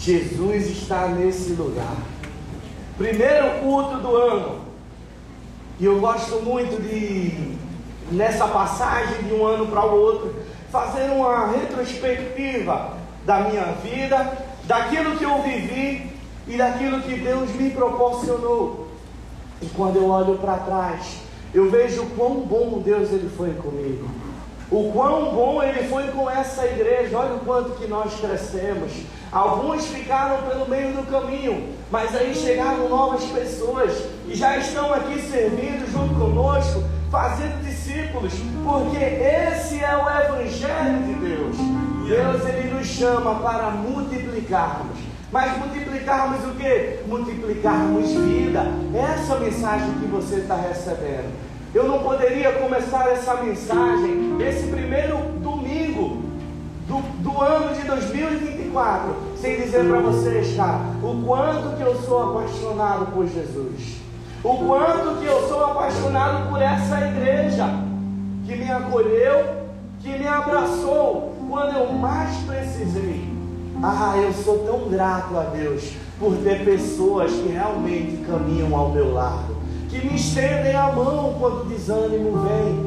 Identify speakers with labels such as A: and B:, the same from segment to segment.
A: Jesus está nesse lugar. Primeiro culto do ano. E eu gosto muito de, nessa passagem de um ano para o outro, fazer uma retrospectiva da minha vida, daquilo que eu vivi e daquilo que Deus me proporcionou. E quando eu olho para trás, eu vejo o quão bom Deus ele foi comigo. O quão bom ele foi com essa igreja. Olha o quanto que nós crescemos. Alguns ficaram pelo meio do caminho, mas aí chegaram novas pessoas e já estão aqui servindo junto conosco, fazendo discípulos, porque esse é o Evangelho de Deus. Deus ele nos chama para multiplicarmos. Mas multiplicarmos o quê? Multiplicarmos vida. Essa mensagem que você está recebendo. Eu não poderia começar essa mensagem, esse primeiro domingo do ano de 2024, sem dizer para vocês, cara, o quanto que eu sou apaixonado por Jesus. O quanto que eu sou apaixonado por essa igreja que me acolheu, que me abraçou quando eu mais precisei. Eu sou tão grato a Deus por ter pessoas que realmente caminham ao meu lado, que me estendem a mão quando o desânimo vem.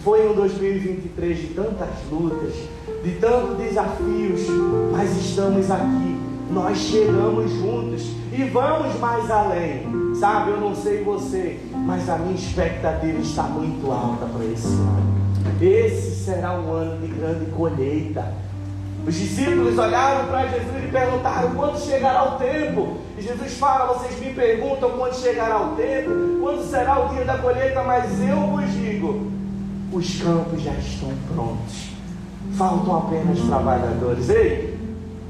A: Foi um 2023 de tantas lutas, de tantos desafios, mas estamos aqui, nós chegamos juntos e vamos mais além. Sabe, eu não sei você, mas a minha expectativa está muito alta para esse ano. Esse será um ano de grande colheita. Os discípulos olharam para Jesus e perguntaram: quando chegará o tempo? E Jesus fala: vocês me perguntam quando chegará o tempo, quando será o dia da colheita, mas eu vos digo, os campos já estão prontos, faltam apenas trabalhadores. Ei,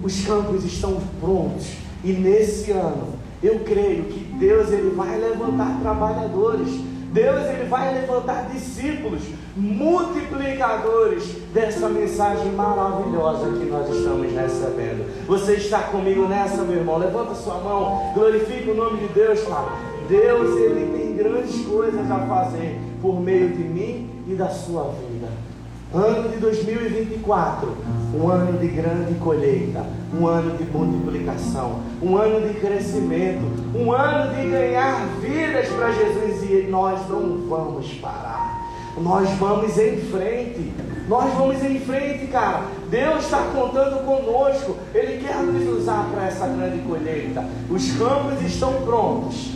A: os campos estão prontos, e nesse ano eu creio que Deus ele vai levantar trabalhadores. Deus ele vai levantar discípulos, multiplicadores dessa mensagem maravilhosa que nós estamos recebendo. Você está comigo nessa, meu irmão? Levanta sua mão, glorifica o nome de Deus, Pai. Deus ele tem grandes coisas a fazer por meio de mim e da sua vida. Ano de 2024, um ano de grande colheita, um ano de multiplicação, um ano de crescimento, um ano de ganhar vidas para Jesus, e nós não vamos parar, nós vamos em frente, cara. Deus está contando conosco, Ele quer nos usar para essa grande colheita. Os campos estão prontos,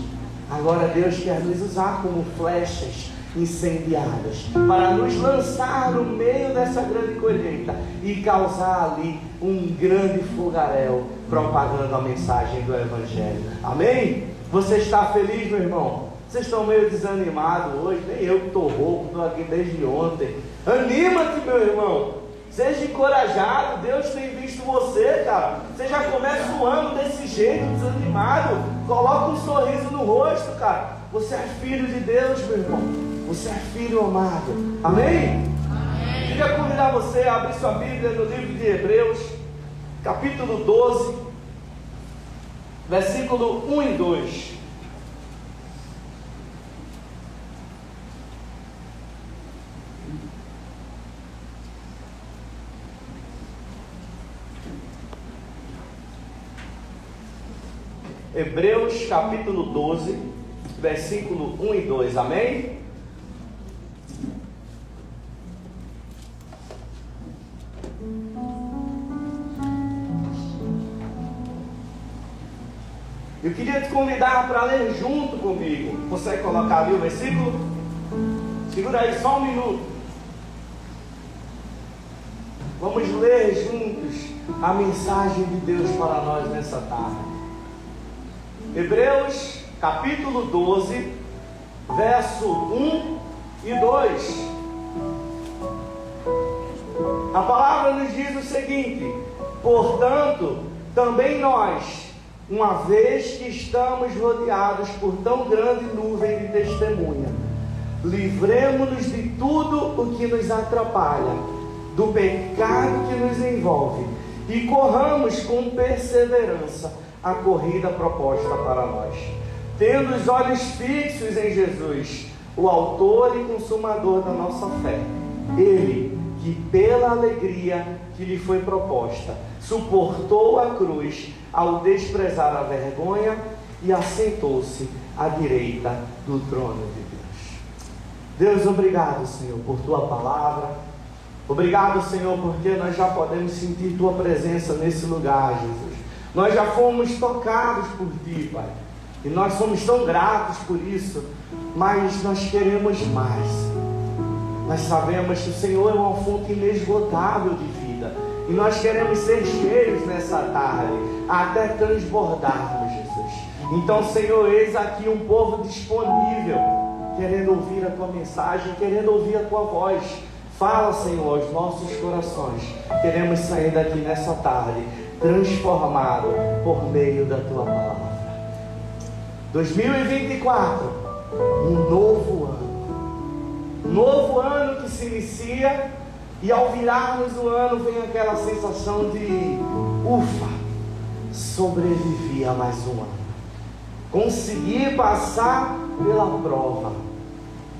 A: agora Deus quer nos usar como flechas incendiadas para nos lançar no meio dessa grande colheita e causar ali um grande fogaréu propagando a mensagem do Evangelho. Amém? Você está feliz, meu irmão? Vocês estão meio desanimados hoje? Nem eu que estou rouco, estou aqui desde ontem. Anima-te, meu irmão, seja encorajado. Deus tem visto você, cara. Você já começa o ano desse jeito, desanimado. Coloca um sorriso no rosto, cara. Você é filho de Deus, meu irmão. Você é filho amado. Amém? Amém. Queria convidar você a abrir sua Bíblia no livro de Hebreus, capítulo 12, versículo 1 e 2. Hebreus capítulo 12, versículo 1 e 2, amém? Eu queria te convidar para ler junto comigo. Consegue colocar ali o versículo? Segura aí só um minuto. Vamos ler juntos a mensagem de Deus para nós nessa tarde. Hebreus capítulo 12, verso 1 e 2. A palavra nos diz o seguinte: portanto, também nós, uma vez que estamos rodeados por tão grande nuvem de testemunha, livremo-nos de tudo o que nos atrapalha, do pecado que nos envolve, e corramos com perseverança a corrida proposta para nós, tendo os olhos fixos em Jesus, o autor e consumador da nossa fé. Ele, que pela alegria que lhe foi proposta, suportou a cruz ao desprezar a vergonha e assentou-se à direita do trono de Deus. Deus, obrigado, Senhor, por Tua palavra. Obrigado, Senhor, porque nós já podemos sentir Tua presença nesse lugar, Jesus. Nós já fomos tocados por Ti, Pai, e nós somos tão gratos por isso, mas nós queremos mais. Nós sabemos que o Senhor é uma fonte inesgotável de vida, e nós queremos ser cheios nessa tarde, até transbordarmos, Jesus. Então, Senhor, eis aqui um povo disponível, querendo ouvir a Tua mensagem, querendo ouvir a Tua voz. Fala, Senhor, aos nossos corações. Queremos sair daqui nessa tarde transformado por meio da Tua palavra. 2024, um novo ano. Um novo ano que se inicia, e ao virarmos o ano vem aquela sensação de ufa, sobrevivi a mais um ano. Consegui passar pela prova.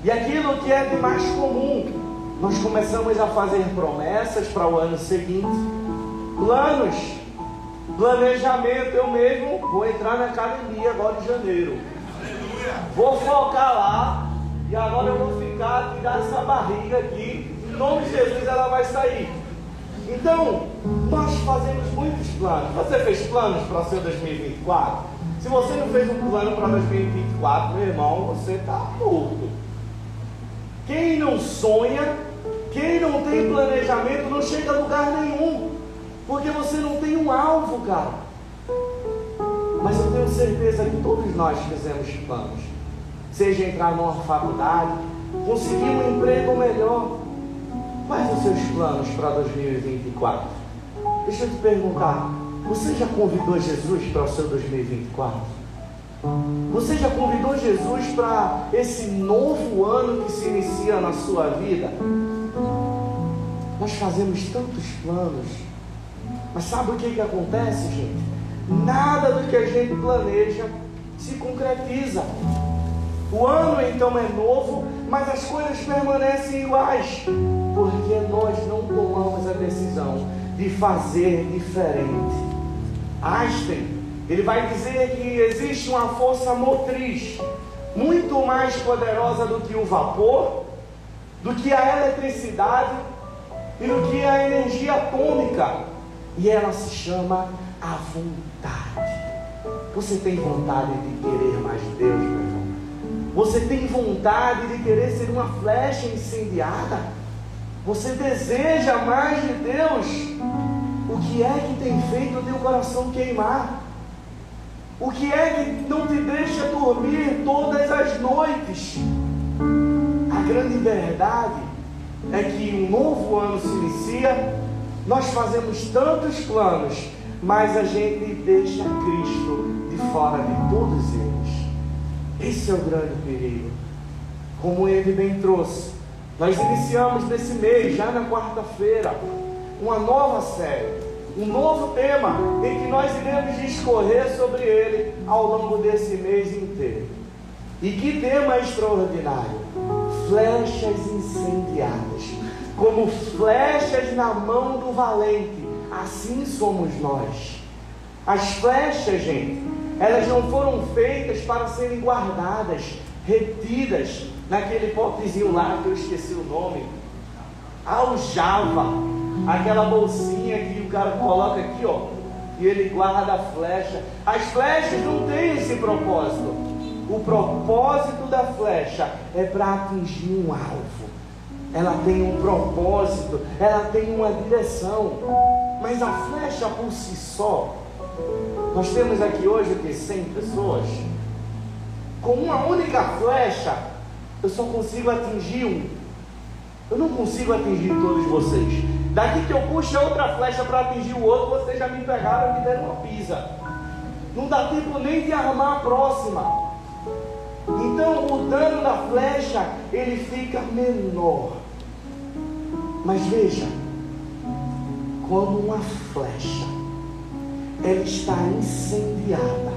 A: E aquilo que é de mais comum, nós começamos a fazer promessas para o ano seguinte, planos, planejamento. Eu mesmo vou entrar na academia agora em janeiro. Vou focar lá, e agora eu vou ficar, tirar essa barriga aqui, em nome de Jesus ela vai sair. Então, nós fazemos muitos planos. Você fez planos para o seu 2024? Se você não fez um plano para 2024, meu irmão, você está morto. Quem não sonha, quem não tem planejamento, não chega a lugar nenhum, porque você não tem um alvo, cara. Mas eu tenho certeza que todos nós fizemos planos, seja entrar numa faculdade, conseguir um emprego melhor. Quais os seus planos para 2024? Deixa eu te perguntar, você já convidou Jesus para o seu 2024? Você já convidou Jesus para esse novo ano que se inicia na sua vida? Nós fazemos tantos planos, mas sabe o que acontece, gente? Nada do que a gente planeja se concretiza. O ano então é novo, mas as coisas permanecem iguais, porque nós não tomamos a decisão de fazer diferente. Einstein, ele vai dizer que existe uma força motriz muito mais poderosa do que o vapor, do que a eletricidade e do que a energia atômica, e ela se chama a vontade. Você tem vontade de querer mais de Deus, meu irmão? Você tem vontade de querer ser uma flecha incendiada? Você deseja mais de Deus? O que é que tem feito o teu coração queimar? O que é que não te deixa dormir todas as noites? A grande verdade é que um novo ano se inicia, nós fazemos tantos planos, mas a gente deixa Cristo de fora de todos eles. Esse é o grande perigo. Como ele bem trouxe, nós iniciamos nesse mês, já na quarta-feira, uma nova série, um novo tema, em que nós iremos discorrer sobre ele ao longo desse mês inteiro. E que tema extraordinário! Flechas incendiadas. Como flechas na mão do valente, assim somos nós. As flechas, gente, elas não foram feitas para serem guardadas, retidas naquele potezinho lá que eu esqueci o nome, aljava, aquela bolsinha que o cara coloca aqui, ó, e ele guarda a flecha. As flechas não têm esse propósito. O propósito da flecha é para atingir um alvo. Ela tem um propósito, ela tem uma direção. Mas a flecha por si só, nós temos aqui hoje o que? 100 pessoas. Com uma única flecha, eu só consigo atingir um. Eu não consigo atingir todos vocês. Daqui que eu puxo outra flecha para atingir o outro, vocês já me pegaram e me deram uma pisa. Não dá tempo nem de armar a próxima. Então o dano da flecha, ele fica menor. Mas veja, quando uma flecha, ela está incendiada,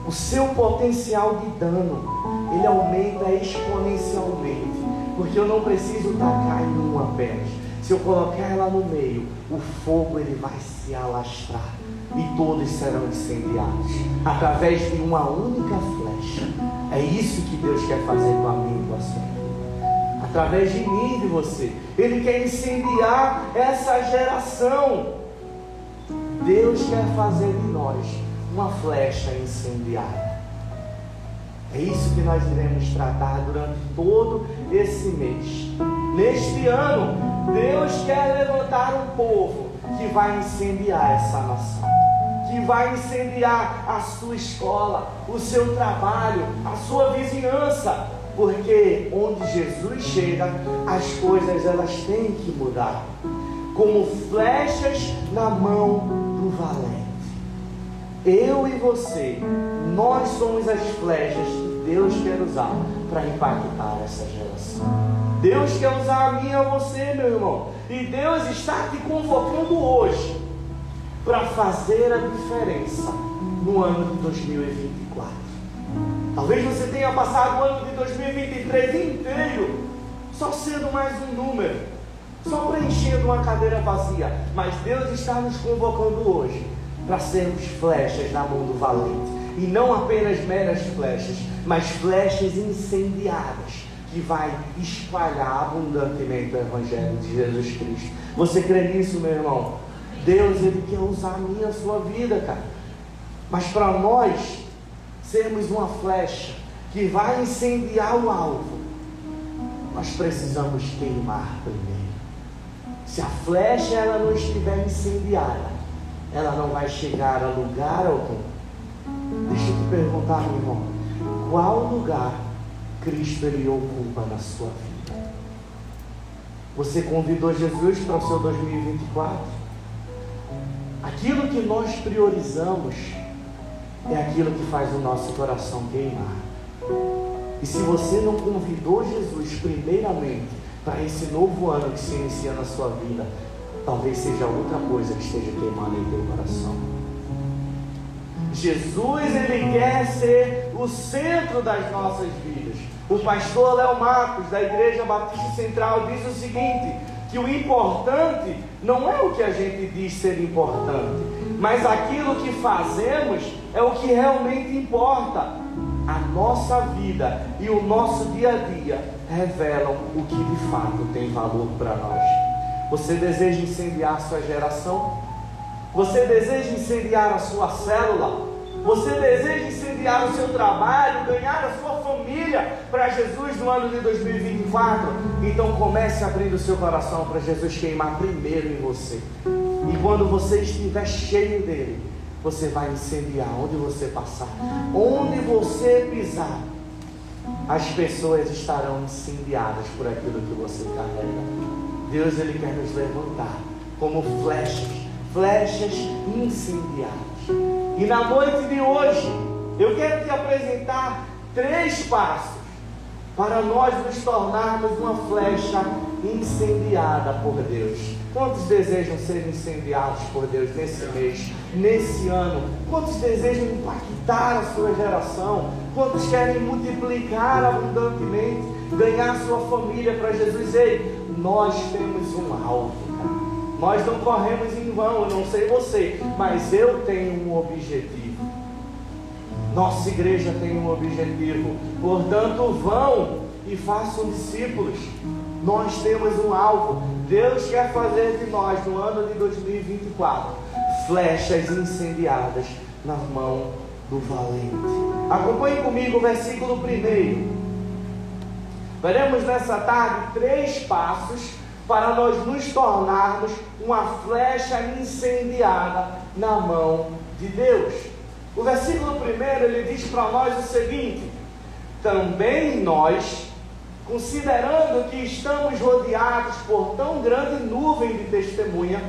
A: o seu potencial de dano, ele aumenta exponencialmente, porque eu não preciso tacar em um apenas. Se eu colocar ela no meio, o fogo ele vai se alastrar e todos serão incendiados através de uma única flecha. É isso que Deus quer fazer com a mim e com a sua vida. Através de mim e de você. Ele quer incendiar essa geração. Deus quer fazer de nós uma flecha incendiada. É isso que nós iremos tratar durante todo esse mês. Neste ano, Deus quer levantar um povo que vai incendiar essa nação, que vai incendiar a sua escola, o seu trabalho, a sua vizinhança, porque onde Jesus chega, as coisas elas têm que mudar, como flechas na mão do valente. Eu e você, nós somos as flechas que Deus quer usar para impactar essa geração. Deus quer usar a mim e a você, meu irmão. E Deus está te convocando hoje para fazer a diferença no ano de 2024. Talvez você tenha passado o ano de 2023 inteiro só sendo mais um número, só preenchendo uma cadeira vazia. Mas Deus está nos convocando hoje para sermos flechas na mão do valente. E não apenas meras flechas, mas flechas incendiadas, que vai espalhar abundantemente o Evangelho de Jesus Cristo. Você crê nisso, meu irmão? Deus, Ele quer usar a minha e a sua vida, cara. Mas para nós sermos uma flecha que vai incendiar o alvo, nós precisamos queimar primeiro. Se a flecha ela não estiver incendiada, ela não vai chegar a lugar algum. Deixa eu te perguntar, meu irmão, qual lugar Cristo ele ocupa na sua vida? Você convidou Jesus para o seu 2024? Aquilo que nós priorizamos é aquilo que faz o nosso coração queimar. E se você não convidou Jesus primeiramente para esse novo ano que se inicia na sua vida, talvez seja outra coisa que esteja queimando em teu coração. Jesus, Ele quer ser o centro das nossas vidas. O pastor Léo Marcos, da Igreja Batista Central, diz o seguinte, que o importante não é o que a gente diz ser importante, mas aquilo que fazemos é o que realmente importa. A nossa vida e o nosso dia a dia revelam o que de fato tem valor para nós. Você deseja incendiar a sua geração? Você deseja incendiar a sua célula? Você deseja incendiar o seu trabalho, ganhar a sua família para Jesus no ano de 2024? Então comece abrindo o seu coração para Jesus queimar primeiro em você. E quando você estiver cheio dele, você vai incendiar onde você passar. Onde você pisar, as pessoas estarão incendiadas por aquilo que você carrega. Deus, Ele quer nos levantar como flechas incendiadas. E na noite de hoje, eu quero te apresentar 3 passos para nós nos tornarmos uma flecha incendiada por Deus. Quantos desejam ser incendiados por Deus nesse mês, nesse ano? Quantos desejam impactar a sua geração? Quantos querem multiplicar abundantemente, ganhar sua família para Jesus? Ei, nós temos um alvo, cara. Nós não corremos em vão, eu não sei você, mas eu tenho um objetivo. Nossa igreja tem um objetivo. Portanto, vão e façam discípulos. Nós temos um alvo. Deus quer fazer de nós, no ano de 2024, flechas incendiadas na mão do valente. Acompanhe comigo o versículo 1. Veremos nessa tarde 3 passos para nós nos tornarmos uma flecha incendiada na mão de Deus. O versículo 1, ele diz para nós o seguinte: também nós, considerando que estamos rodeados por tão grande nuvem de testemunha,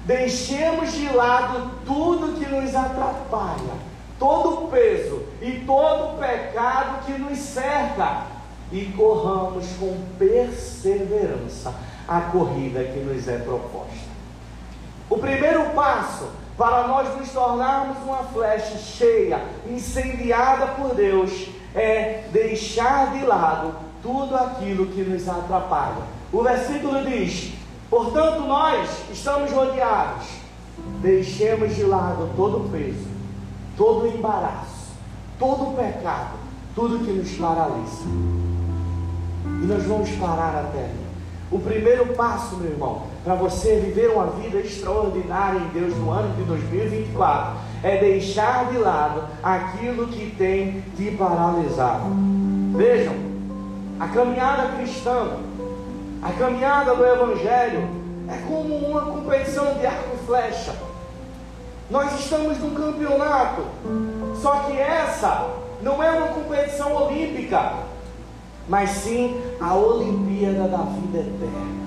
A: deixemos de lado tudo que nos atrapalha, todo o peso e todo o pecado que nos cerca, e corramos com perseverança a corrida que nos é proposta. O primeiro passo para nós nos tornarmos uma flecha cheia, incendiada por Deus, é deixar de lado tudo aquilo que nos atrapalha. O versículo diz: Portanto, nós estamos rodeados. Deixemos de lado todo o peso, todo o embaraço, todo o pecado, tudo que nos paralisa. E nós vamos parar a terra. O primeiro passo, meu irmão, para você viver uma vida extraordinária em Deus no ano de 2024, é deixar de lado aquilo que tem te paralisado. Vejam, a caminhada cristã, a caminhada do Evangelho, é como uma competição de arco e flecha. Nós estamos num campeonato, só que essa não é uma competição olímpica, mas sim a Olimpíada da vida eterna,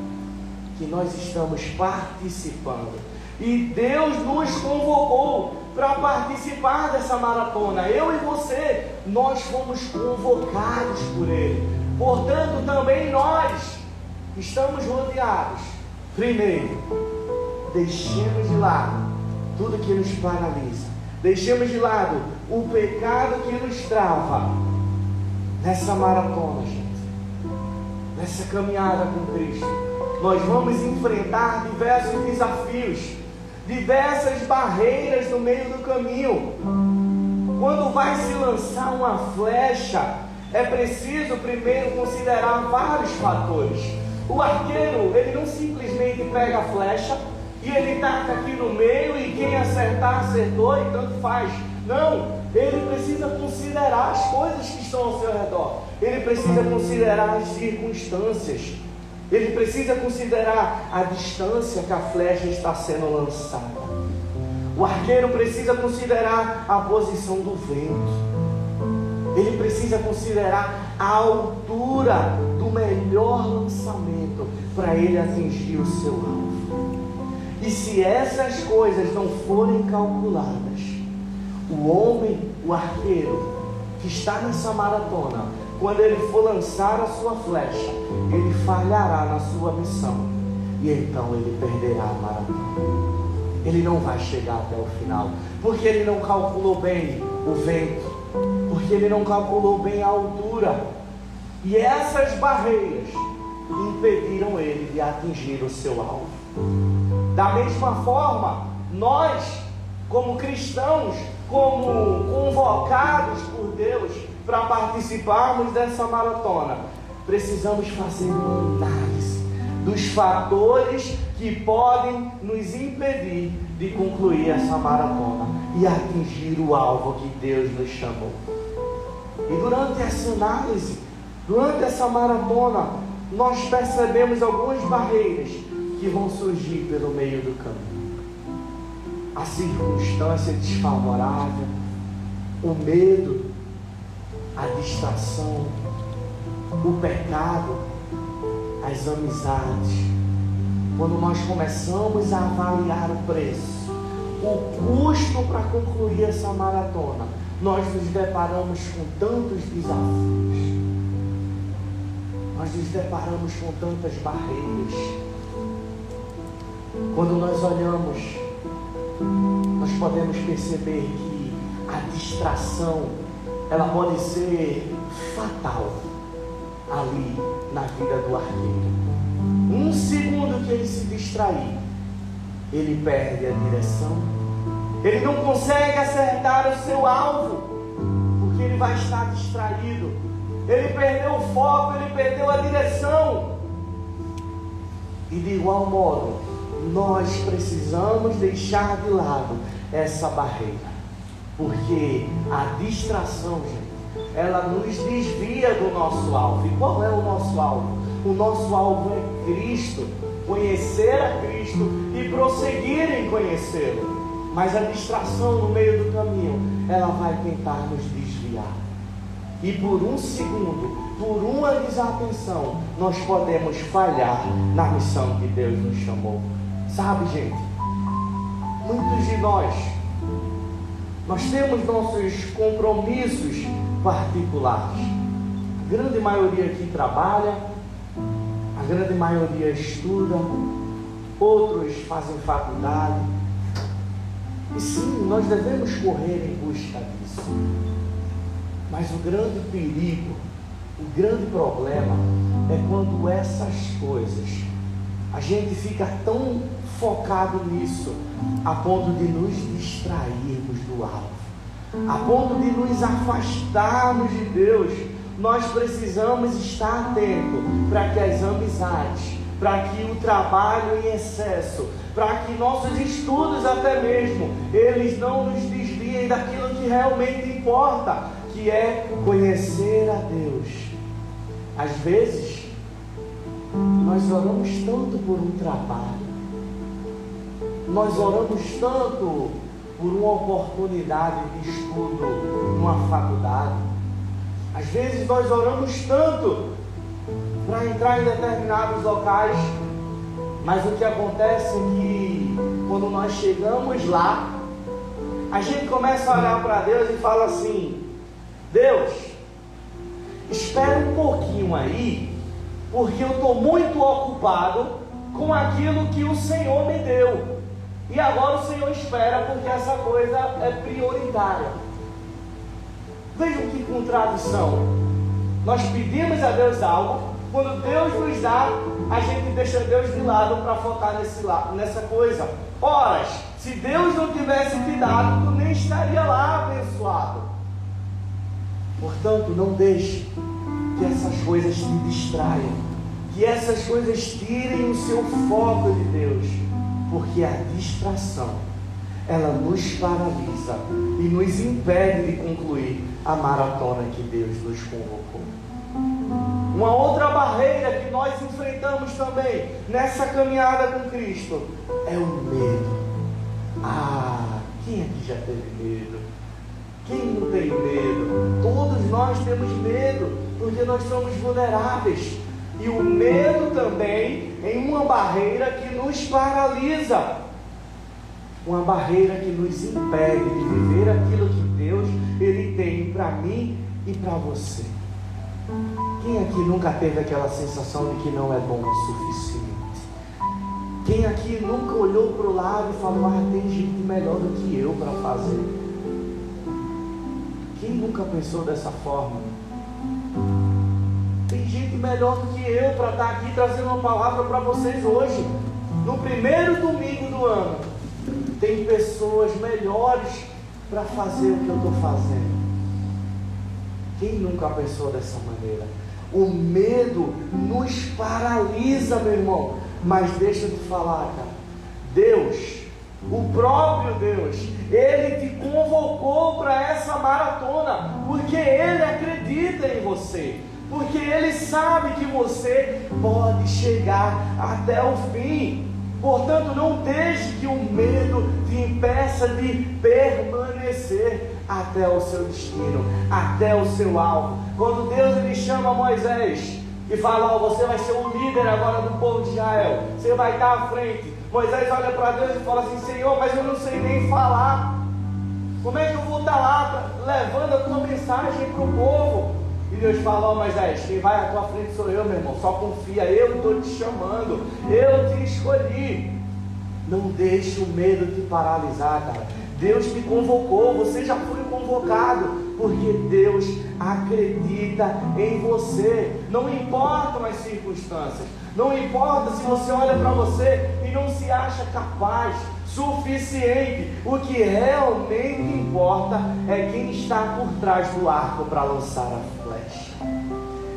A: que nós estamos participando. E Deus nos convocou para participar dessa maratona. Eu e você, nós fomos convocados por Ele. Portanto, também nós estamos rodeados. Primeiro, deixemos de lado tudo que nos paralisa. Deixemos de lado o pecado que nos trava nessa maratona, gente. Nessa caminhada com Cristo. Nós vamos enfrentar diversos desafios, diversas barreiras no meio do caminho. Quando vai se lançar uma flecha, é preciso primeiro considerar vários fatores. O arqueiro, ele não simplesmente pega a flecha e ele taca aqui no meio e quem acertar, acertou e tanto faz. Não, ele precisa considerar as coisas que estão ao seu redor. Ele precisa considerar as circunstâncias. Ele precisa considerar a distância que a flecha está sendo lançada. O arqueiro precisa considerar a posição do vento. Ele precisa considerar a altura do melhor lançamento para ele atingir o seu alvo. E se essas coisas não forem calculadas, o homem, o arqueiro, que está nessa maratona, quando ele for lançar a sua flecha, ele falhará na sua missão. E então ele perderá a maratona. Ele não vai chegar até o final, porque ele não calculou bem o vento, porque ele não calculou bem a altura. E essas barreiras impediram ele de atingir o seu alvo. Da mesma forma, nós, como cristãos, como convocados por Deus para participarmos dessa maratona, precisamos fazer uma análise dos fatores que podem nos impedir de concluir essa maratona e atingir o alvo que Deus nos chamou. E durante essa análise, durante essa maratona, nós percebemos algumas barreiras que vão surgir pelo meio do caminho. A circunstância desfavorável, o medo, a distração, o pecado, as amizades. Quando nós começamos a avaliar o preço, o custo para concluir essa maratona, nós nos deparamos com tantos desafios, nós nos deparamos com tantas barreiras. Quando nós olhamos, nós podemos perceber que a distração, ela pode ser fatal ali na vida do arqueiro. Um segundo que ele se distrair, ele perde a direção, ele não consegue acertar o seu alvo, porque ele vai estar distraído. Ele perdeu o foco, ele perdeu a direção. E de igual modo, nós precisamos deixar de lado essa barreira, porque a distração, gente, ela nos desvia do nosso alvo. E qual é o nosso alvo? O nosso alvo é Cristo, conhecer a Cristo e prosseguir em conhecê-lo. Mas a distração no meio do caminho, ela vai tentar nos desviar. E por um segundo, por uma desatenção, nós podemos falhar na missão que Deus nos chamou. Sabe, gente, muitos de nós temos nossos compromissos particulares. A grande maioria aqui trabalha, a grande maioria estuda, outros fazem faculdade. E sim, nós devemos correr em busca disso. Mas o grande perigo, o grande problema é quando essas coisas A gente fica tão focado nisso, a ponto de nos distrairmos do alvo, a ponto de nos afastarmos de Deus. Nós precisamos estar atentos para que as amizades, para que o trabalho em excesso, para que nossos estudos até mesmo, eles não nos desviem daquilo que realmente importa, que é conhecer a Deus. Às vezes, nós oramos tanto por um trabalho, nós oramos tanto por uma oportunidade de estudo numa faculdade, às vezes nós oramos tanto para entrar em determinados locais, mas o que acontece é que quando nós chegamos lá, a gente começa a olhar para Deus e fala assim: Deus, espera um pouquinho aí, porque eu estou muito ocupado com aquilo que o Senhor me deu, e agora o Senhor espera porque essa coisa é prioritária. Vejam que contradição. Nós pedimos a Deus algo, quando Deus nos dá, a gente deixa Deus de lado para focar nessa coisa. Ora, se Deus não tivesse te dado, tu nem estaria lá abençoado. Portanto, não deixe que essas coisas te distraiam, que essas coisas tirem o seu foco de Deus, porque a distração, ela nos paralisa e nos impede de concluir a maratona que Deus nos convocou. Uma outra barreira que nós enfrentamos também nessa caminhada com Cristo é o medo. Quem aqui já teve medo? Quem não tem medo? Todos nós temos medo, porque nós somos vulneráveis. E o medo também é uma barreira que nos paralisa, uma barreira que nos impede de viver aquilo que Deus Ele tem para mim e para você. Quem aqui nunca teve aquela sensação de que não é bom o suficiente? Quem aqui nunca olhou para o lado e falou: tem gente melhor do que eu para fazer? Quem nunca pensou dessa forma? Tem gente melhor do que eu para estar aqui trazendo uma palavra para vocês hoje, no primeiro domingo do ano. Tem pessoas melhores para fazer o que eu estou fazendo. Quem nunca pensou dessa maneira? O medo nos paralisa, meu irmão. Mas deixa eu te falar, cara, Deus, o próprio Deus, Ele te convocou para essa maratona, porque Ele acredita em você, porque Ele sabe que você pode chegar até o fim. Portanto, não deixe que o medo te impeça de permanecer até o seu destino, até o seu alvo. Quando Deus Ele chama Moisés e fala: você vai ser o líder agora do povo de Israel, você vai estar à frente. Moisés olha para Deus e fala assim: Senhor, mas eu não sei nem falar, como é que eu vou estar lá levando a tua mensagem para o povo? E Deus fala: Moisés, quem vai à tua frente sou eu, meu irmão, só confia, eu estou te chamando, eu te escolhi. Não deixe o medo te paralisar, cara. Deus te convocou, você já foi convocado, porque Deus acredita em você. Não importam as circunstâncias, não importa se você olha para você e não se acha capaz, suficiente. O que realmente importa é quem está por trás do arco para lançar a flecha.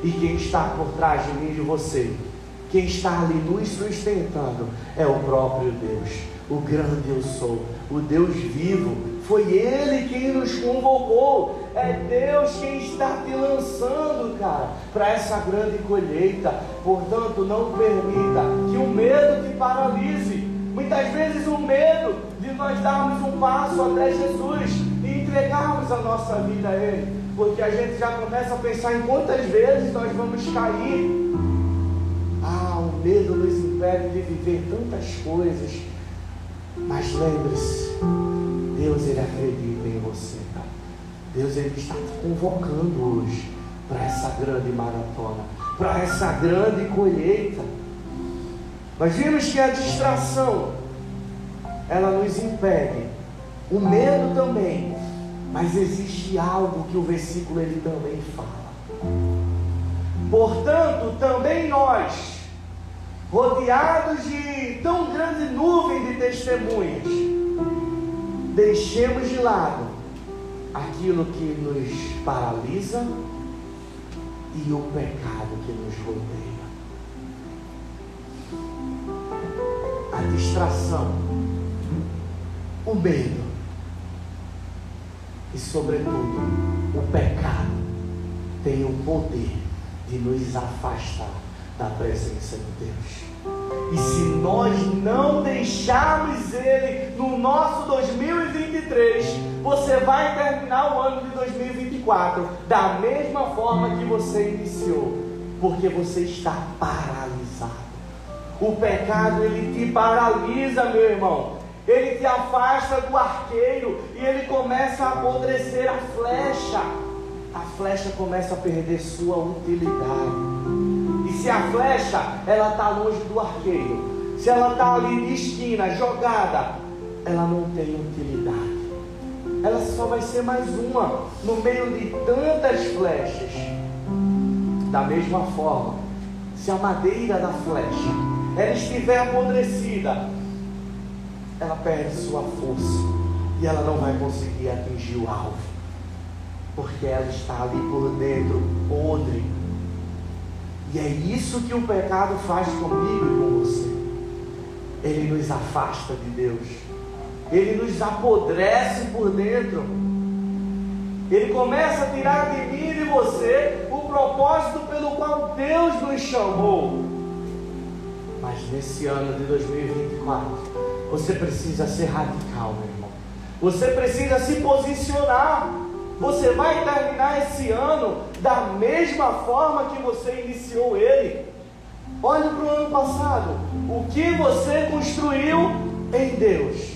A: E quem está por trás de mim e de você, quem está ali nos sustentando, é o próprio Deus, o grande eu sou, o Deus vivo. Foi Ele quem nos convocou. É Deus quem está te lançando, cara, para essa grande colheita. Portanto, não permita que o medo te paralise. Muitas vezes o medo de nós darmos um passo até Jesus e entregarmos a nossa vida a Ele, porque a gente já começa a pensar em quantas vezes nós vamos cair. O medo nos impede de viver tantas coisas. Mas lembre-se, Deus Ele acredita em você, cara. Deus Ele está te convocando hoje para essa grande maratona, para essa grande colheita. Nós vimos que a distração, ela nos impede, o medo também, mas existe algo que o versículo ele também fala. Portanto, também nós, rodeados de tão grande nuvem de testemunhas, deixemos de lado aquilo que nos paralisa e o pecado que nos rodeia. A distração, o medo e, sobretudo, o pecado tem o poder de nos afastar da presença de Deus. E se nós não deixarmos Ele no nosso 2023, você vai terminar o ano de 2024 da mesma forma que você iniciou, porque você está paralisado. O pecado, ele te paralisa, meu irmão. Ele te afasta do arqueiro e ele começa a apodrecer a flecha. A flecha começa a perder sua utilidade. E se a flecha, ela está longe do arqueiro, se ela está ali de esquina, jogada, ela não tem utilidade. Ela só vai ser mais uma no meio de tantas flechas. Da mesma forma, se a madeira da flecha ela estiver apodrecida, ela perde sua força e ela não vai conseguir atingir o alvo, porque ela está ali por dentro podre. E é isso que o pecado faz comigo e com você. Ele nos afasta de Deus, ele nos apodrece por dentro, ele começa a tirar de mim e de você o propósito pelo qual Deus nos chamou. Mas nesse ano de 2024, você precisa ser radical, meu irmão. Você precisa se posicionar. Você vai terminar esse ano da mesma forma que você iniciou ele. Olhe para o ano passado. O que você construiu em Deus?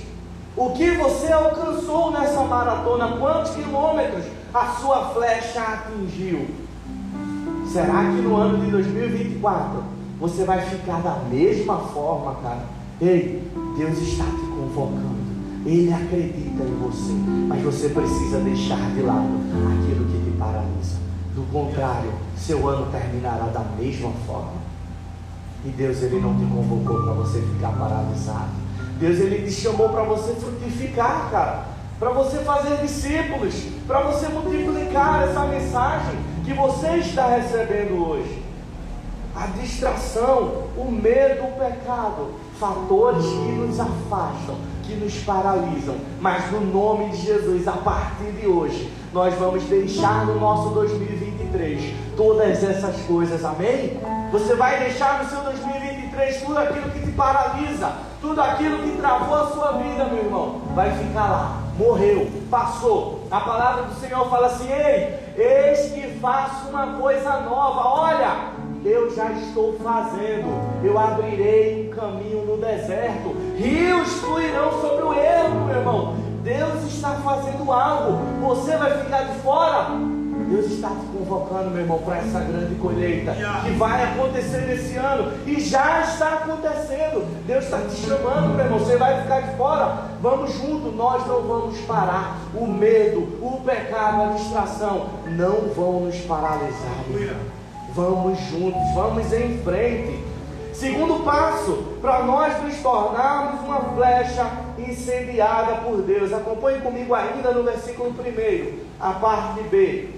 A: O que você alcançou nessa maratona? Quantos quilômetros a sua flecha atingiu? Será que no ano de 2024 você vai ficar da mesma forma, cara? Ei, Deus está te convocando. Ele acredita em você, mas você precisa deixar de lado aquilo que te paralisa. Do contrário, seu ano terminará da mesma forma. E Deus, ele não te convocou para você ficar paralisado. Deus, ele te chamou para você frutificar, cara, para você fazer discípulos, para você multiplicar essa mensagem que você está recebendo hoje. A distração, o medo, o pecado, fatores que nos afastam, que nos paralisam. Mas no nome de Jesus, a partir de hoje, nós vamos deixar no nosso 2023 todas essas coisas, amém? Você vai deixar no seu 2023 tudo aquilo que te paralisa, tudo aquilo que travou a sua vida, meu irmão, vai ficar lá, morreu, passou. A palavra do Senhor fala assim: ei, eis que faço uma coisa nova, olha, eu já estou fazendo, eu abrirei um caminho no deserto, rios fluirão sobre o ermo, meu irmão. Deus está fazendo algo, você vai ficar de fora? Deus está te convocando, meu irmão, para essa grande colheita que vai acontecer nesse ano, e já está acontecendo. Deus está te chamando, meu irmão, você vai ficar de fora? Vamos junto, nós não vamos parar. O medo, o pecado, a distração não vão nos paralisar, meu irmão. Vamos juntos, vamos em frente. Segundo passo, para nós nos tornarmos uma flecha incendiada por Deus. Acompanhe comigo ainda no versículo 1, a parte B.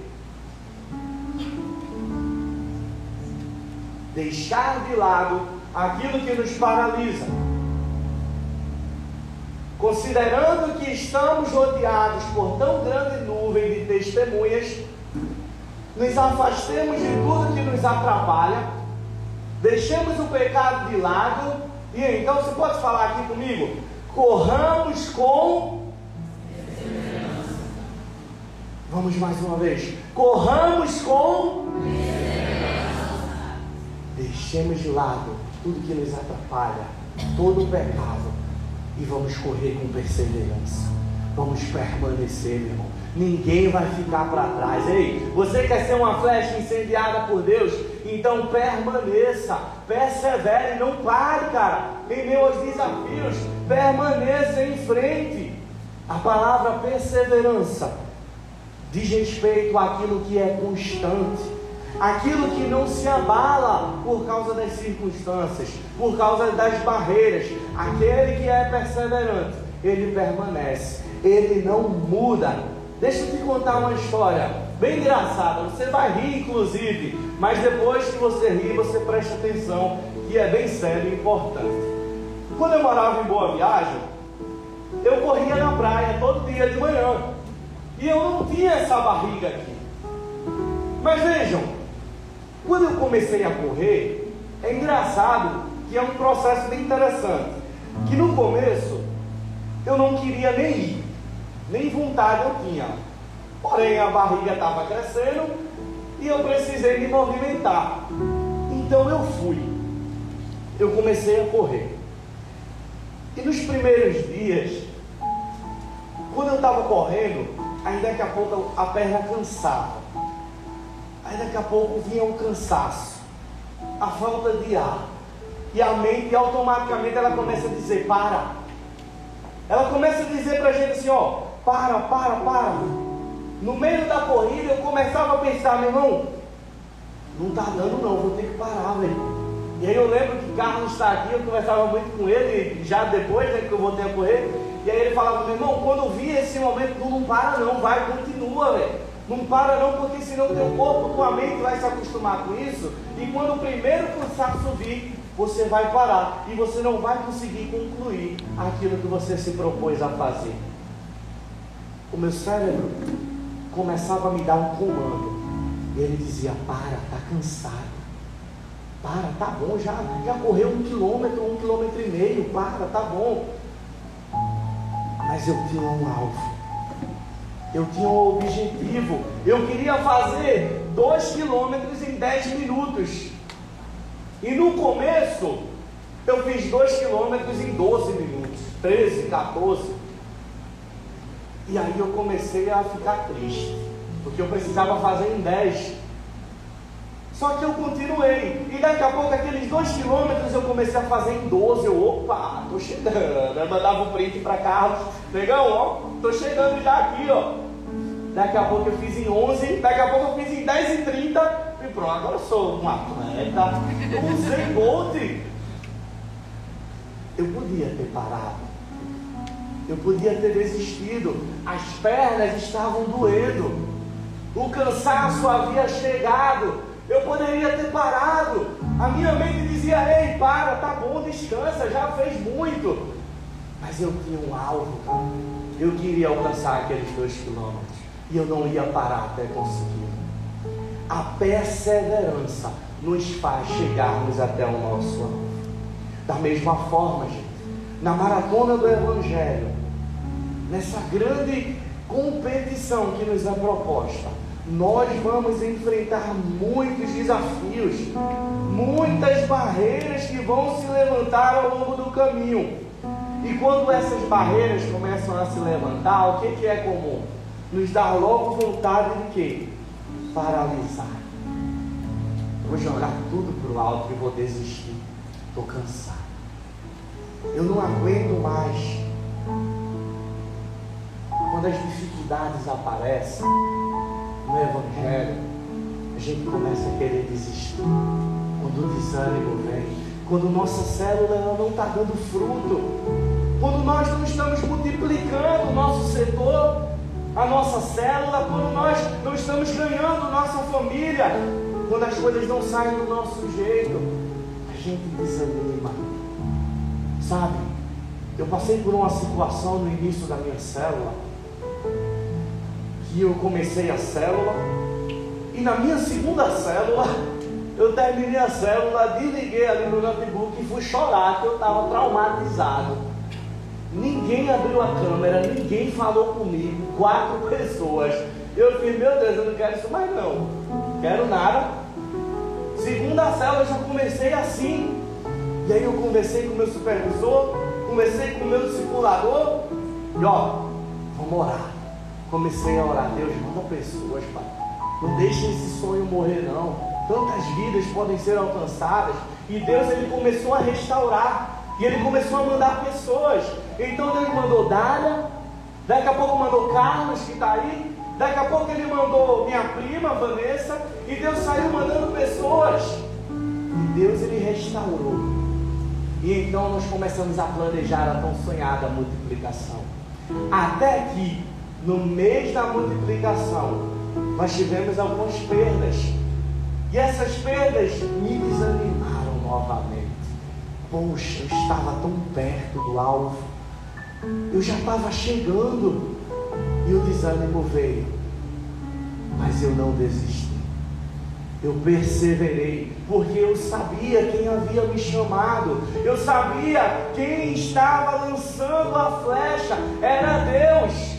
A: Deixar de lado aquilo que nos paralisa. Considerando que estamos rodeados por tão grande nuvem de testemunhas, nos afastemos de tudo que nos atrapalha, deixemos o pecado de lado, e então você pode falar aqui comigo? Corramos com... Vamos mais uma vez. Corramos com... Deixemos de lado tudo que nos atrapalha, todo o pecado, e vamos correr com perseverança. Vamos permanecer, meu irmão. Ninguém vai ficar para trás. Ei, você quer ser uma flecha incendiada por Deus? Então permaneça, persevere, não pare, cara. Em meio aos desafios, permaneça em frente. A palavra perseverança diz respeito àquilo que é constante, Aquilo que não se abala por causa das circunstâncias, por causa das barreiras. Aquele que é perseverante, ele permanece, ele não muda. Deixa eu te contar uma história bem engraçada. Você vai rir, inclusive, mas depois que você rir, você presta atenção, que é bem sério e importante. Quando eu morava em Boa Viagem, eu corria na praia todo dia de manhã. E eu não tinha essa barriga aqui. Mas vejam, quando eu comecei a correr, é engraçado que é um processo bem interessante. Que no começo, eu não queria nem ir, nem vontade eu tinha. Porém, a barriga estava crescendo e eu precisei me movimentar. Então eu fui. Eu comecei a correr. E nos primeiros dias, quando eu estava correndo, aí daqui a pouco a perna cansava. Aí daqui a pouco vinha um cansaço, a falta de ar. E a mente automaticamente ela começa a dizer, para. Ela começa a dizer para a gente assim, ó, para. No meio da corrida eu começava a pensar, meu irmão, não está dando não, vou ter que parar, velho. E aí eu lembro que Carlos está aqui, eu conversava muito com ele, já depois, né, que eu voltei a correr. E aí ele falava, meu irmão, quando eu vi esse momento, tu não para não, vai, continua, velho. Não para não, porque senão teu corpo, tua mente vai se acostumar com isso. E quando o primeiro cansaço vir, você vai parar. E você não vai conseguir concluir aquilo que você se propôs a fazer. O meu cérebro começava a me dar um comando. E ele dizia, para, tá cansado. Para, tá bom, já correu 1 quilômetro, 1,5 quilômetros, para, tá bom. Mas eu tinha um alvo. Eu tinha um objetivo. Eu queria fazer 2 quilômetros em 10 minutos. E no começo, eu fiz 2 quilômetros em 12 minutos. 13, 14. E aí eu comecei a ficar triste. Porque eu precisava fazer em 10. Só que eu continuei. E daqui a pouco, aqueles 2 quilômetros, eu comecei a fazer em 12. Opa, tô chegando. Eu mandava um print para Carlos. Negão, ó, tô chegando já aqui, ó. Daqui a pouco eu fiz em 11. Daqui a pouco eu fiz em 10h30. E pronto, agora eu sou um atleta. Eu usei Bolt. Eu podia ter parado. Eu podia ter desistido. As pernas estavam doendo. O cansaço havia chegado. Eu poderia ter parado. A minha mente dizia, ei, para, tá bom, descansa, já fez muito. Mas eu tinha um alvo, cara. Eu queria alcançar aqueles 2 quilômetros. E eu não ia parar até conseguir. A perseverança nos faz chegarmos até o nosso alvo. Da mesma forma, gente, na maratona do Evangelho, nessa grande competição que nos é proposta, nós vamos enfrentar muitos desafios, muitas barreiras que vão se levantar ao longo do caminho. E quando essas barreiras começam a se levantar, o que é comum? Nos dá logo vontade de quê? Paralisar. Vou jogar tudo para o alto e vou desistir. Estou cansado. Eu não aguento mais. Quando as dificuldades aparecem no Evangelho, a gente começa a querer desistir. Quando o desânimo vem, quando nossa célula não está dando fruto, quando nós não estamos multiplicando o nosso setor, a nossa célula, quando nós não estamos ganhando nossa família, quando as coisas não saem do nosso jeito, a gente desanima. Sabe, eu passei por uma situação no início da minha célula, que eu comecei a célula, e na minha segunda célula, eu terminei a célula, desliguei ali no notebook e fui chorar, que eu estava traumatizado. Ninguém abriu a câmera, ninguém falou comigo, 4 pessoas. Eu fiz, meu Deus, eu não quero isso mais não, quero nada. Segunda célula eu já comecei assim. E aí eu conversei com o meu supervisor, conversei com o meu discipulador, e ó, vamos orar. Comecei a orar, Deus, manda pessoas, Pai. Não deixe esse sonho morrer não. Tantas vidas podem ser alcançadas. E Deus, Ele começou a restaurar. E Ele começou a mandar pessoas. Então Deus mandou Dália. Daqui a pouco mandou Carlos, que está aí. Daqui a pouco ele mandou minha prima, Vanessa, e Deus saiu mandando pessoas. E Deus, ele restaurou. E então nós começamos a planejar a tão sonhada multiplicação. Até que, no mês da multiplicação, nós tivemos algumas perdas. E essas perdas me desanimaram novamente. Poxa, eu estava tão perto do alvo. Eu já estava chegando. E o desânimo veio. Mas eu não desisti. Eu perseverei, porque eu sabia quem havia me chamado. Eu sabia quem estava lançando a flecha. Era Deus.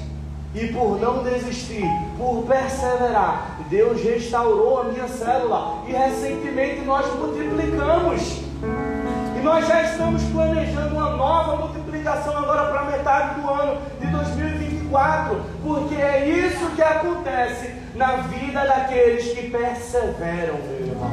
A: E por não desistir, por perseverar, Deus restaurou a minha célula. E recentemente nós multiplicamos. E nós já estamos planejando uma nova multiplicação agora para a metade do ano de 2024. Porque é isso que acontece na vida daqueles que perseveram, meu irmão.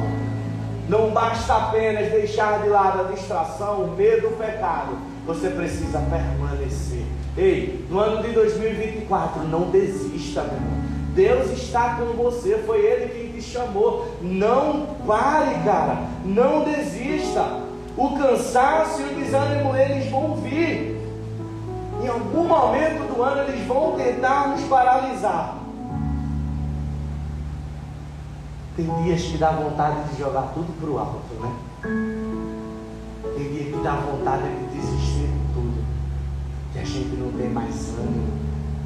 A: Não basta apenas deixar de lado a distração, o medo, o pecado. Você precisa permanecer. Ei, no ano de 2024, não desista, meu irmão. Deus está com você, foi Ele quem te chamou. Não pare, cara, não desista. O cansaço e o desânimo, eles vão vir. Em algum momento do ano, eles vão tentar nos paralisar. Tem dias que dá vontade de jogar tudo para o alto, né? Tem dia que dá vontade de desistir de tudo. Que a gente não tem mais ânimo,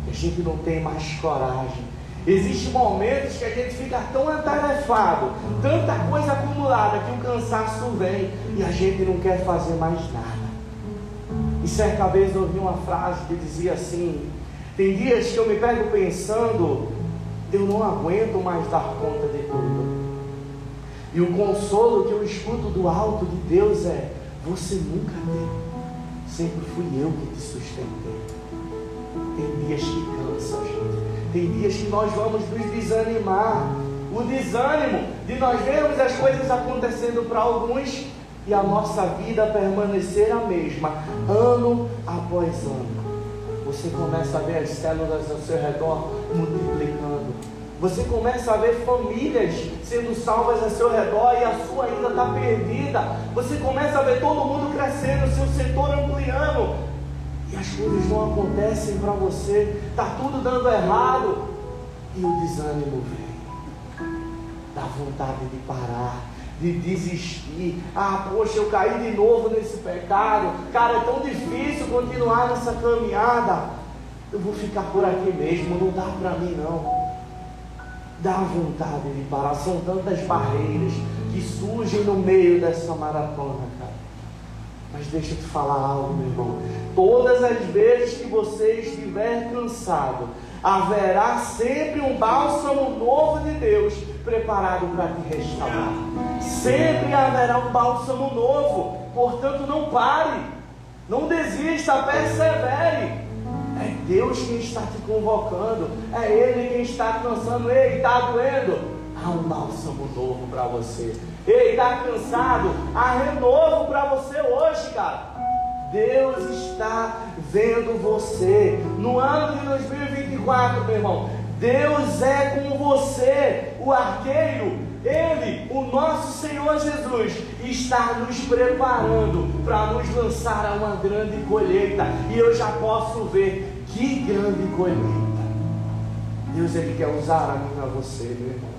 A: que a gente não tem mais coragem. Existem momentos que a gente fica tão atarefado, tanta coisa acumulada, que o cansaço vem e a gente não quer fazer mais nada. E certa vez eu ouvi uma frase que dizia assim: tem dias que eu me pego pensando, eu não aguento mais dar conta de tudo. E o consolo que eu escuto do alto de Deus é: você nunca deu, sempre fui eu que te sustentei. Tem dias que cansa, gente. Tem dias que nós vamos nos desanimar. O desânimo de nós vermos as coisas acontecendo para alguns e a nossa vida permanecer a mesma, ano após ano. Você começa a ver as células ao seu redor multiplicando. Você começa a ver famílias sendo salvas ao seu redor e a sua ainda está perdida. Você começa a ver todo mundo crescendo, o seu setor ampliando. E as coisas não acontecem para você. Está tudo dando errado. E o desânimo vem. Dá vontade de parar, de desistir. Ah, poxa, eu caí de novo nesse pecado. Cara, é tão difícil continuar nessa caminhada. Eu vou ficar por aqui mesmo, não dá para mim não. Dá vontade de parar. São tantas barreiras que surgem no meio dessa maratona, cara. Mas deixa eu te falar algo, meu irmão. Todas as vezes que você estiver cansado, haverá sempre um bálsamo novo de Deus preparado para te restaurar. Sempre haverá um bálsamo novo. Portanto, não pare, não desista, persevere. É Deus quem está te convocando, é Ele quem está te lançando. Ei, está doendo? Há um bálsamo novo para você. Ei, está cansado? Há renovo para você hoje, cara. Deus está vendo você. No ano de 2024, meu irmão, Deus é com você, o arqueiro. Ele, o nosso Senhor Jesus, está nos preparando para nos lançar a uma grande colheita. E eu já posso ver que grande colheita. Deus, Ele quer usar a mim e a você, meu irmão.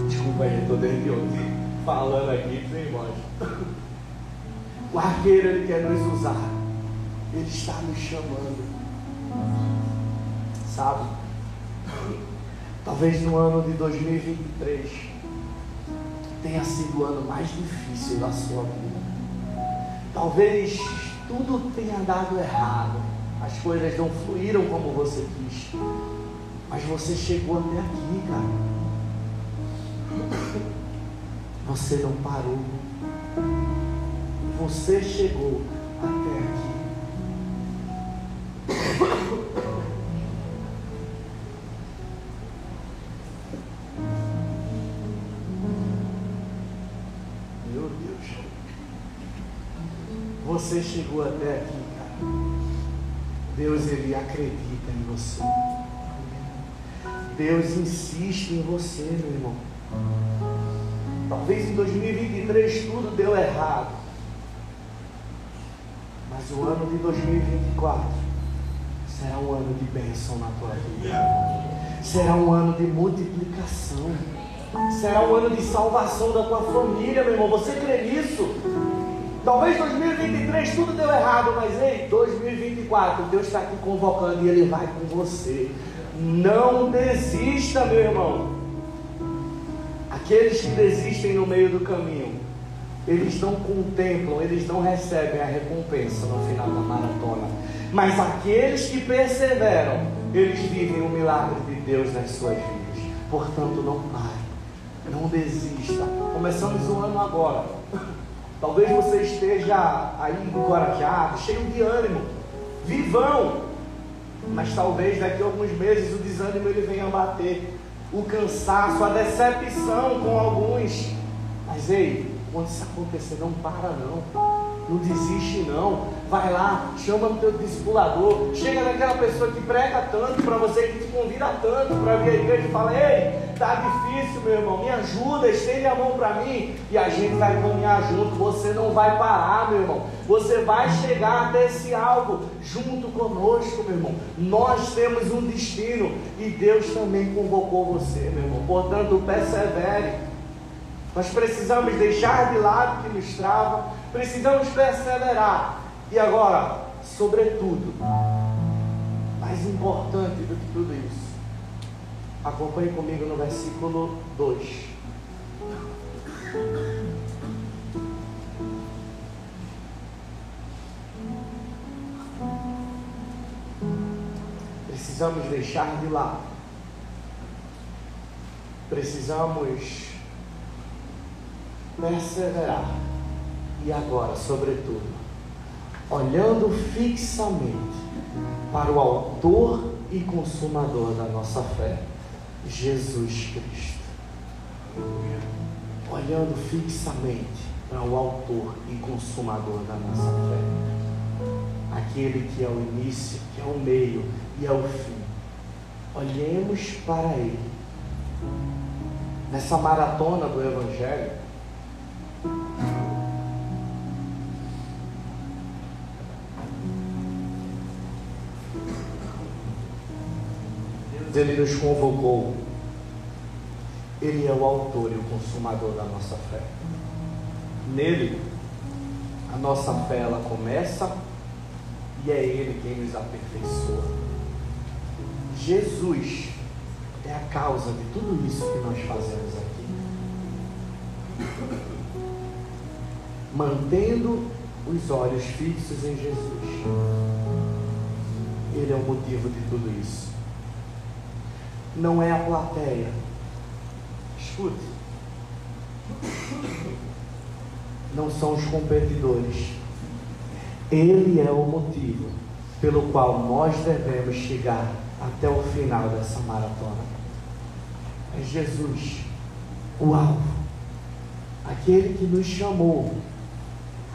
A: Desculpa aí, estou desde ontem falando aqui, sem irmãos. O arqueiro, Ele quer nos usar. Ele está nos chamando. Sabe? Talvez no ano de 2023 tenha sido o ano mais difícil da sua vida. Talvez tudo tenha dado errado. As coisas não fluíram como você quis. Mas você chegou até aqui, cara. Você não parou. Você chegou até aqui. Meu Deus. Você chegou até aqui, cara. Deus, Ele acredita em você. Deus insiste em você, meu irmão. Talvez em 2023 tudo deu errado, mas o ano de 2024 será um ano de bênção na tua vida. Será um ano de multiplicação. Será um ano de salvação da tua família, meu irmão. Você crê nisso? Talvez 2023 tudo deu errado, mas ei, 2024 Deus está aqui convocando e Ele vai com você. Não desista, meu irmão. Aqueles que desistem no meio do caminho, eles não contemplam, eles não recebem a recompensa no final da maratona. Mas aqueles que perseveram, eles vivem o milagre de Deus nas suas vidas. Portanto, não pare, não desista. Começamos o ano agora. Talvez você esteja aí encorajado, cheio de ânimo, vivão. Mas talvez daqui a alguns meses o desânimo ele venha a bater. O cansaço, a decepção com alguns. Mas ei, quando isso acontecer, não para não desiste não. Vai lá, chama o teu discipulador, chega naquela pessoa que prega tanto para você, que te convida tanto para vir à igreja e fala: ei, tá difícil, meu irmão, me ajuda, estende a mão para mim, e a gente vai caminhar junto. Você não vai parar, meu irmão, você vai chegar até esse alvo junto conosco, meu irmão. Nós temos um destino e Deus também convocou você, meu irmão. Portanto, persevere. Nós precisamos deixar de lado o que nos trava, precisamos perseverar. E agora, sobretudo, mais importante do que tudo isso, acompanhe comigo no versículo 2. Precisamos deixar de lado, precisamos perseverar. E agora, sobretudo, olhando fixamente para o autor e consumador da nossa fé, Jesus Cristo. Olhando fixamente para o autor e consumador da nossa fé, aquele que é o início, que é o meio e é o fim. Olhemos para Ele. Nessa maratona do Evangelho, Ele nos convocou. Ele é o autor e o consumador da nossa fé. Nele, a nossa fé ela começa e é Ele quem nos aperfeiçoa. Jesus é a causa de tudo isso que nós fazemos aqui. Mantendo os olhos fixos em Jesus, Ele é o motivo de tudo isso. Não é a plateia. Escute. Não são os competidores. Ele é o motivo pelo qual nós devemos chegar até o final dessa maratona. É Jesus, o alvo, aquele que nos chamou,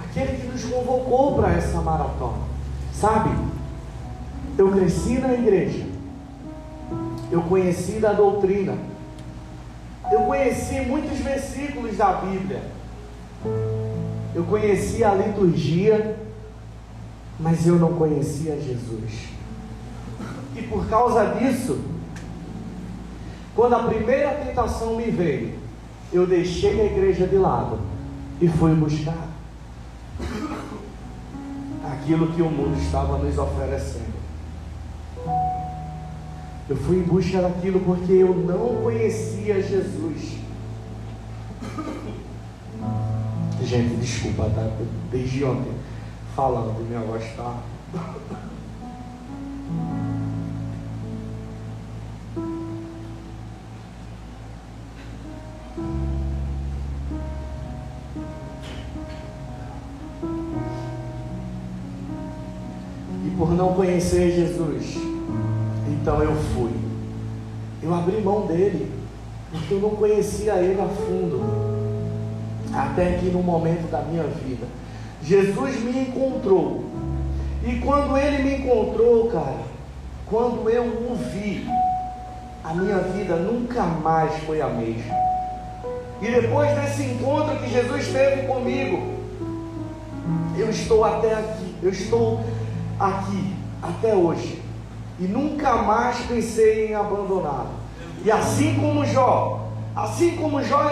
A: aquele que nos convocou para essa maratona. Sabe, eu cresci na igreja, eu conheci da doutrina, eu conheci muitos versículos da Bíblia, eu conheci a liturgia, mas eu não conhecia Jesus. E por causa disso, quando a primeira tentação me veio, eu deixei a igreja de lado e fui buscar aquilo que o mundo estava nos oferecendo. Eu fui em busca daquilo porque eu não conhecia Jesus. Gente, desculpa, tá? Desde ontem falando, minha voz está... E por não conhecer Jesus, então eu fui. Eu abri mão dele, porque eu não conhecia ele a fundo. Até que no momento da minha vida, Jesus me encontrou. E quando ele me encontrou, cara, quando eu o vi, a minha vida nunca mais foi a mesma. E depois desse encontro que Jesus teve comigo, eu estou até aqui, eu estou aqui até hoje, e nunca mais pensei em abandoná-lo. E assim como Jó,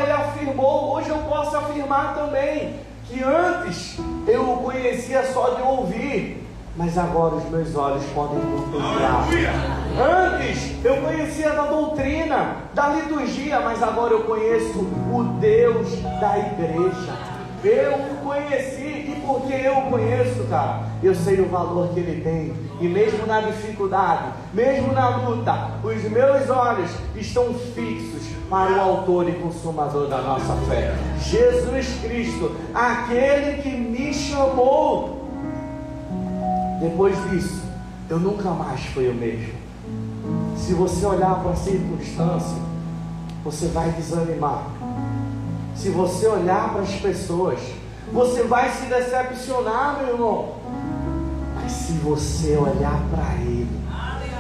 A: ele afirmou, hoje eu posso afirmar também, que antes eu o conhecia só de ouvir, mas agora os meus olhos podem contemplar. Antes eu conhecia da doutrina, da liturgia, mas agora eu conheço o Deus da igreja. Eu o conheci, e porque eu o conheço, cara, eu sei o valor que ele tem. E mesmo na dificuldade, mesmo na luta, os meus olhos estão fixos para o autor e consumador da nossa fé, Jesus Cristo, aquele que me chamou. Depois disso, eu nunca mais fui o mesmo. Se você olhar para a circunstância, você vai desanimar. Se você olhar para as pessoas, você vai se decepcionar, meu irmão. Mas se você olhar para Ele,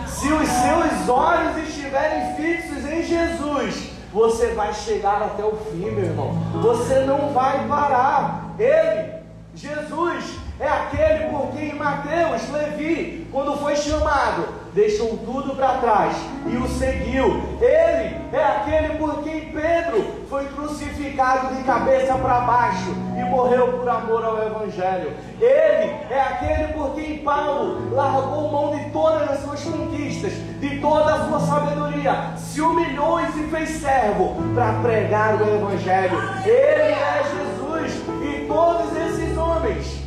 A: se os seus olhos estiverem fixos em Jesus, você vai chegar até o fim, meu irmão. Você não vai parar. Ele, Jesus, é aquele por quem Mateus, Levi, quando foi chamado, deixou tudo para trás e o seguiu. Ele é aquele por quem Pedro foi crucificado de cabeça para baixo e morreu por amor ao Evangelho. Ele é aquele por quem Paulo largou mão de todas as suas conquistas, de toda a sua sabedoria, se humilhou e se fez servo para pregar o Evangelho. Ele é Jesus, e todos esses homens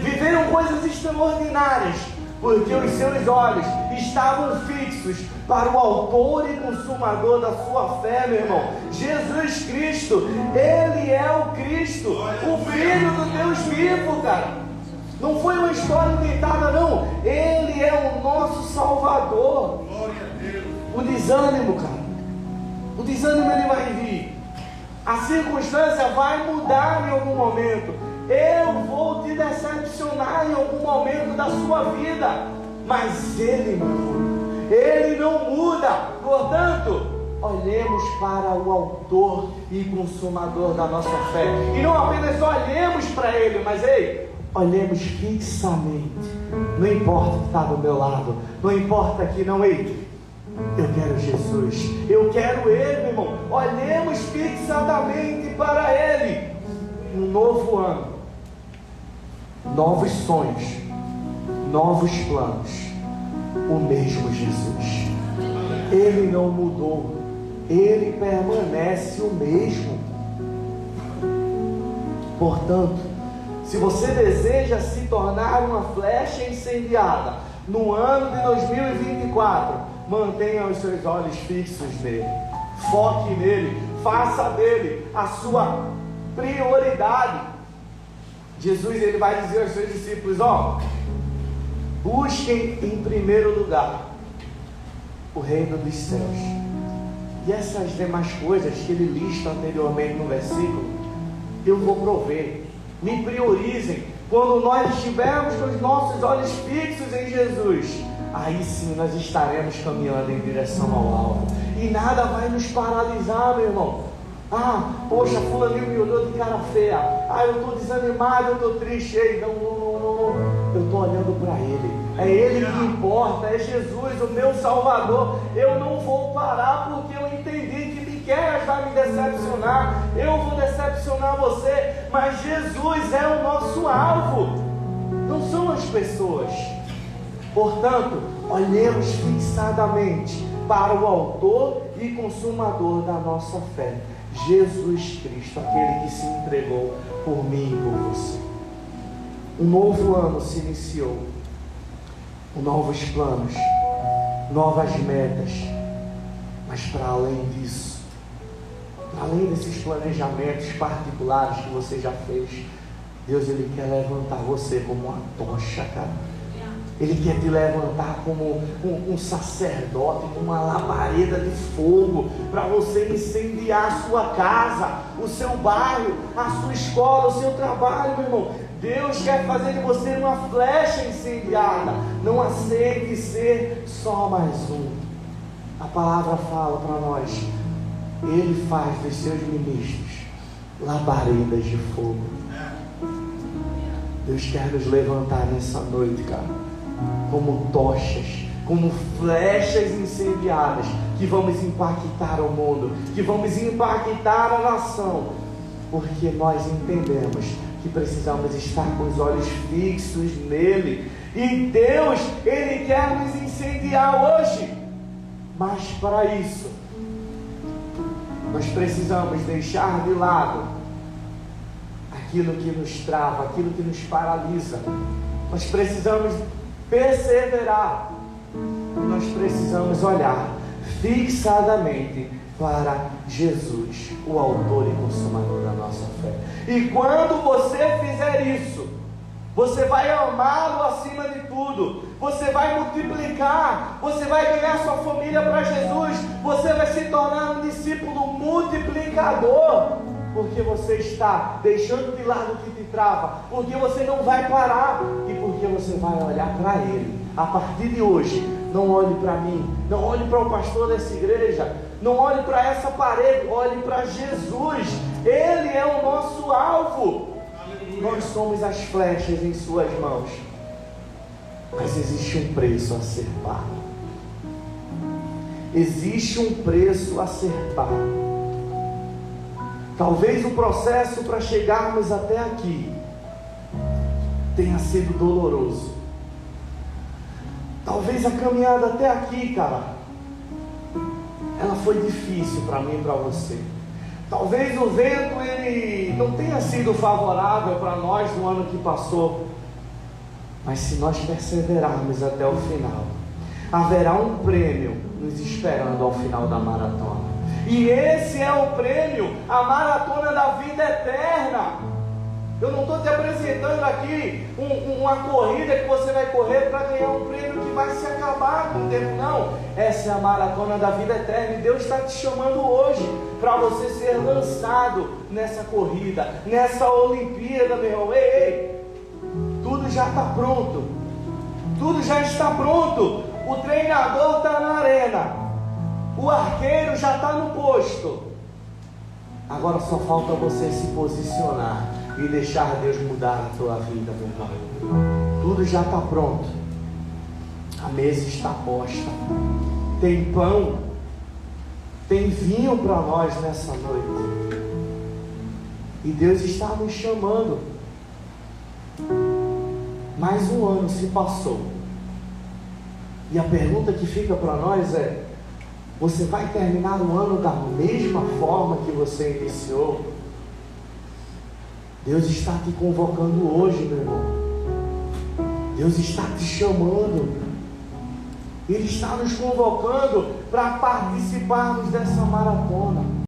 A: viveram coisas extraordinárias, porque os seus olhos estavam fixos para o autor e consumador da sua fé, meu irmão. Jesus Cristo, Ele é o Cristo, o Filho do Deus vivo, cara. Não foi uma história inventada, não. Ele é o nosso Salvador. Glória a Deus. O desânimo, cara, o desânimo ele vai vir. A circunstância vai mudar em algum momento. Eu vou te decepcionar em algum momento da sua vida, mas Ele não, Ele não muda. Portanto, olhemos para o autor e consumador da nossa fé, e não apenas olhemos para Ele, mas olhemos fixamente. Não importa o que está do meu lado, não importa que não, eu quero Jesus, eu quero Ele, meu irmão. Olhemos fixadamente para Ele. Um novo ano, novos sonhos, novos planos, o mesmo Jesus. Ele não mudou, Ele permanece o mesmo. Portanto, se você deseja se tornar uma flecha incendiada no ano de 2024, mantenha os seus olhos fixos nele, foque nele, faça dele a sua prioridade. Jesus ele vai dizer aos seus discípulos: busquem em primeiro lugar o reino dos céus, e essas demais coisas que ele lista anteriormente no versículo, eu vou prover. Me priorizem. Quando nós estivermos com os nossos olhos fixos em Jesus, aí sim nós estaremos caminhando em direção ao alvo, e nada vai nos paralisar, meu irmão. Poxa, fulaninho me olhou de cara feia. Eu estou desanimado, eu estou triste. Não. Eu estou olhando para Ele. É Ele que importa, é Jesus, o meu Salvador. Eu não vou parar porque eu entendi que Miqueias vai me decepcionar. Eu vou decepcionar você, mas Jesus é o nosso alvo, não são as pessoas. Portanto, olhemos fixadamente para o autor e consumador da nossa fé, Jesus Cristo, aquele que se entregou por mim e por você. Um novo ano se iniciou, com novos planos, novas metas, mas para além disso, para além desses planejamentos particulares que você já fez, Deus ele quer levantar você como uma tocha, cara. Ele quer te levantar como um sacerdote, uma labareda de fogo, para você incendiar a sua casa, o seu bairro, a sua escola, o seu trabalho, meu irmão. Deus quer fazer de você uma flecha incendiada. Não aceite ser só mais um. A palavra fala para nós: Ele faz dos seus ministros labaredas de fogo. Deus quer nos levantar nessa noite, cara, como tochas, como flechas incendiadas, que vamos impactar o mundo, que vamos impactar a nação, porque nós entendemos que precisamos estar com os olhos fixos nele. E Deus, Ele quer nos incendiar hoje, mas para isso nós precisamos deixar de lado aquilo que nos trava, aquilo que nos paralisa. Nós precisamos perseverar. Nós precisamos olhar fixadamente para Jesus, o autor e consumador da nossa fé. E quando você fizer isso, você vai amá-lo acima de tudo. Você vai multiplicar. Você vai ganhar sua família para Jesus. Você vai se tornar um discípulo multiplicador. Porque você está deixando de lado o que te trava. Porque você não vai parar. E porque você vai olhar para Ele. A partir de hoje, não olhe para mim. Não olhe para o pastor dessa igreja. Não olhe para essa parede. Olhe para Jesus. Ele é o nosso alvo. Nós somos as flechas em suas mãos. Mas existe um preço a ser pago. Existe um preço a ser pago. Talvez o processo para chegarmos até aqui tenha sido doloroso. Talvez a caminhada até aqui, cara, ela foi difícil para mim e para você. Talvez o vento ele não tenha sido favorável para nós no ano que passou. Mas se nós perseverarmos até o final, haverá um prêmio nos esperando ao final da maratona. E esse é o prêmio, a maratona da vida eterna. Eu não estou te apresentando aqui uma corrida que você vai correr para ganhar um prêmio que vai se acabar com o tempo, não. Essa é a maratona da vida eterna. E Deus está te chamando hoje para você ser lançado nessa corrida, nessa Olimpíada, meu irmão. Ei, tudo já está pronto. Tudo já está pronto. O treinador está na arena. O arqueiro já está no posto. Agora só falta você se posicionar e deixar Deus mudar a tua vida, meu irmão. Tudo já está pronto. A mesa está posta. Tem pão, tem vinho para nós nessa noite. E Deus está nos chamando. Mais um ano se passou. E a pergunta que fica para nós é: você vai terminar o ano da mesma forma que você iniciou? Deus está te convocando hoje, meu irmão. Deus está te chamando. Ele está nos convocando para participarmos dessa maratona.